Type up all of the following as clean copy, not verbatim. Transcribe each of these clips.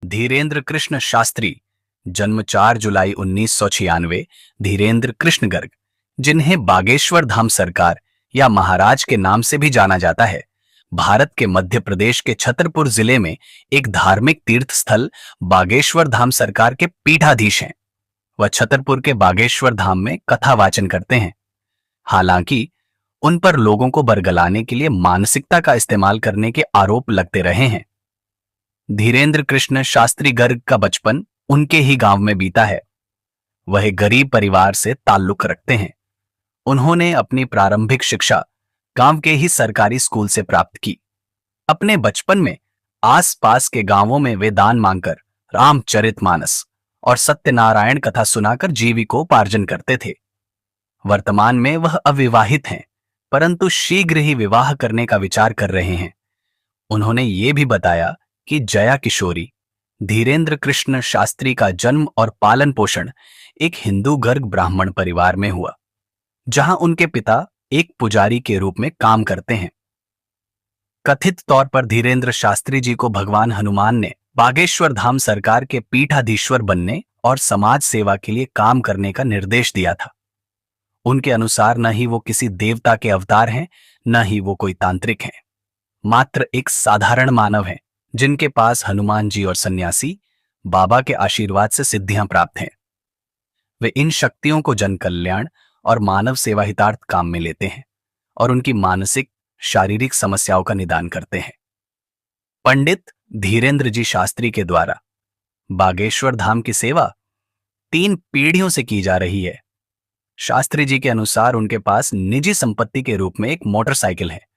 धीरेन्द्र कृष्ण शास्त्री, जन्म 4 जुलाई 1996, धीरेन्द्र कृष्ण गर्ग, जिन्हें बागेश्वर धाम सरकार या महाराज के नाम से भी जाना जाता है, भारत के मध्य प्रदेश के छतरपुर जिले में एक धार्मिक तीर्थ स्थल बागेश्वर धाम सरकार के पीठाधीश हैं। वह छतरपुर के बागेश्वर धाम में कथा वाचन करते हैं। हालांकि उन पर लोगों को बरगलाने के लिए मानसिकता का इस्तेमाल करने के आरोप लगते रहे हैं। धीरेन्द्र कृष्ण शास्त्री गर्ग का बचपन उनके ही गांव में बीता है। वह एक गरीब परिवार से ताल्लुक रखते हैं। उन्होंने अपनी प्रारंभिक शिक्षा गांव के ही सरकारी स्कूल से प्राप्त की। अपने बचपन में आसपास के गांवों में वे दान मांगकर रामचरितमानस और सत्यनारायण कथा सुनाकर जीविकोपार्जन करते थे। वर्तमान में वह अविवाहित हैं, परंतु शीघ्र ही विवाह करने का विचार कर रहे हैं। उन्होंने ये भी बताया कि जया किशोरी, धीरेन्द्र कृष्ण शास्त्री का जन्म और पालन पोषण एक हिंदू गर्ग ब्राह्मण परिवार में हुआ, जहां उनके पिता एक पुजारी के रूप में काम करते हैं। कथित तौर पर धीरेन्द्र शास्त्री जी को भगवान हनुमान ने बागेश्वर धाम सरकार के पीठाधीश्वर बनने और समाज सेवा के लिए काम करने का निर्देश दिया था। उनके अनुसार न ही वो किसी देवता के अवतार हैं, न ही वो कोई तांत्रिक हैं, मात्र एक साधारण मानव हैं जिनके पास हनुमान जी और सन्यासी बाबा के आशीर्वाद से सिद्धियां प्राप्त हैं। वे इन शक्तियों को जन कल्याण और मानव सेवा हितार्थ काम में लेते हैं और उनकी मानसिक शारीरिक समस्याओं का निदान करते हैं। पंडित धीरेन्द्र जी शास्त्री के द्वारा बागेश्वर धाम की सेवा 3 पीढ़ियों से की जा रही है। शास्त्री जी के अनुसार उनके पास निजी संपत्ति के रूप में एक मोटरसाइकिल है।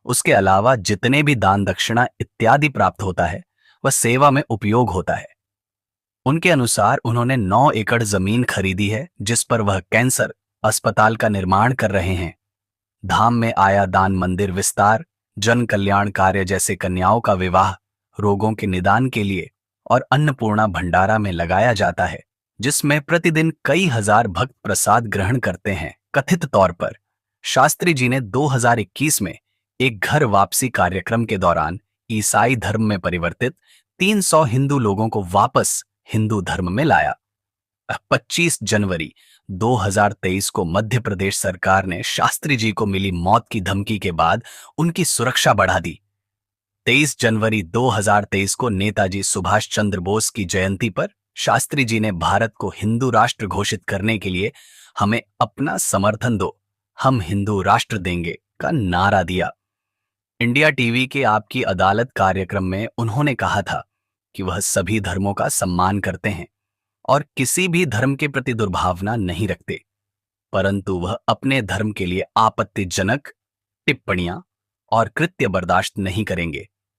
उसके अलावा जितने भी दान दक्षिणा इत्यादि प्राप्त होता है वह सेवा में उपयोग होता है। उनके अनुसार उन्होंने 9 एकड़ जमीन खरीदी है, जिस पर वह कैंसर अस्पताल का निर्माण कर रहे हैं। धाम में आया दान मंदिर विस्तार, जन कल्याण कार्य जैसे कन्याओं का विवाह, रोगों के निदान के लिए और अन्नपूर्णा भंडारा में लगाया जाता है, जिसमें प्रतिदिन कई हजार भक्त प्रसाद ग्रहण करते हैं। कथित तौर पर शास्त्री जी ने 2021 में एक घर वापसी कार्यक्रम के दौरान ईसाई धर्म में परिवर्तित 300 हिंदू लोगों को वापस हिंदू धर्म में लाया। 25 जनवरी 2023 को मध्य प्रदेश सरकार ने शास्त्री जी को मिली मौत की धमकी के बाद उनकी सुरक्षा बढ़ा दी। 23 जनवरी 2023 को नेताजी सुभाष चंद्र बोस की जयंती पर शास्त्री जी ने भारत को हिंदू राष्ट्र घोषित करने के लिए हमें अपना समर्थन दो, हम हिंदू राष्ट्र देंगे का नारा दिया। इंडिया टीवी के आपकी अदालत कार्यक्रम में उन्होंने कहा था कि वह सभी धर्मों का सम्मान करते हैं और किसी भी धर्म के प्रति दुर्भावना नहीं रखते, परंतु वह अपने धर्म के लिए आपत्तिजनक टिप्पणियां और कृत्य बर्दाश्त नहीं करेंगे।